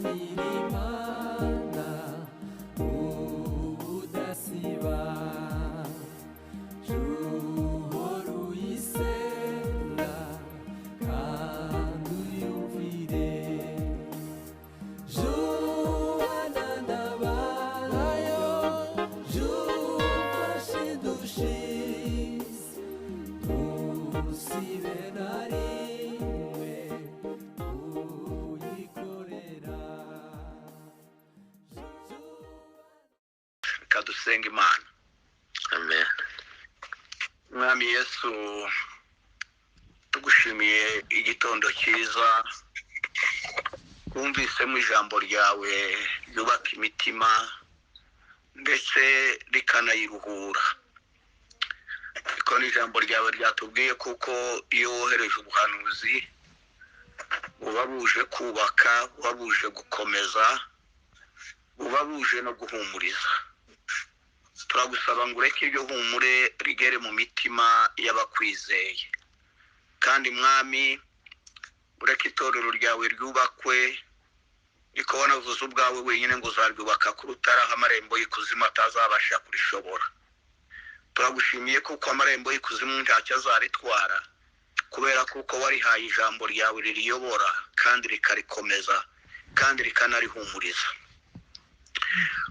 nirimana udasiba juhora uyisenga kandi uyumvire juana nabayo jufashe dushise tusibe na rimwe uyikorera. Kadusenga Imana. Amen. Mwami Yesu, tugushimiye igitondo cyiza, twumvisemo ijambo ryawe ryubaka imitima ndetse rikanayiruhura. Ariko n'ijambo ryawe ryatubwiye kuko iyo wohereje ubuhanuzi buba buje kubaka, buba buje gukomeza, buba buje no guhumuriza. Turagusaba ngo ureke iryo humure rigere mu mitima y'abakwizeye, kandi mwami ureke itorero ryawe ryubakwe, niko wanavuze ubwawe wenyine ngo uzaryubaka ku rutare aho amarembo y'ikuzimu atazabasha kurishobora. Turagushimiye kuko amarembo y'ikuzimu ntacyo azaritwara, kubera kuko warihaye ijambo ryawe ririyobora kandi rikarikomeza kandi rikanarihumuriza.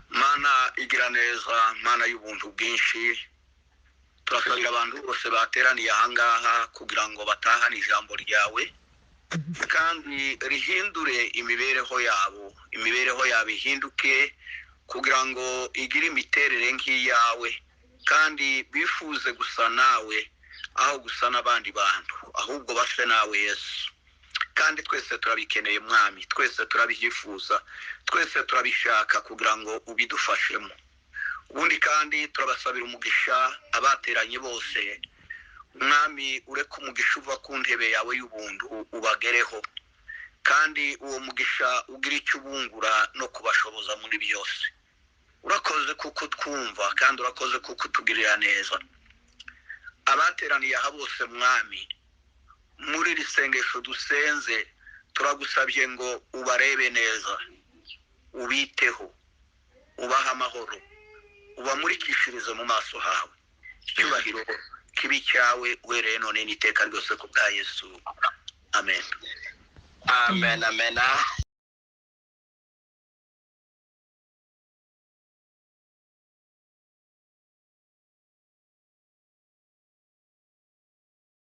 Mana igira neza, Mana y'ubuntu bwinshi, turasabira abantu bose bateraniye ahangaha kugira ngo batahane ijambo ryawe kandi rihindure imibereho yabo ihinduke kugira ngo igire imiterere nk'iyawe, kandi bifuze gusa nawe aho gusa n'abandi bantu, ahubwo base nawe Yesu. Kandi twese turabikeneye Mwami, twese turabyifuza, twese turabishaka kugira ngo ubidufashemo. Ubundi kandi turabasabira umugisha abateranye bose, Mwami ureke umugisha uva ku ntebe yawe y'ubuntu ubagereho, kandi uwo mugisha ugira icyo ubungura no kubashoboza muri byose. Urakoze kuko twumva kandi urakoze kuko utugirira neza. Abateraniye aha bose Mwami, muri iri sengesho dusenze turagusabye ngo ubarebe neza, ubiteho, ubaha amahoro, ubamurikishirize mu maso hawe. Icyubahiro kibi cyawe uhereye none n'iteka ryose ku bwa Yesu. Amen. Amen. Amen.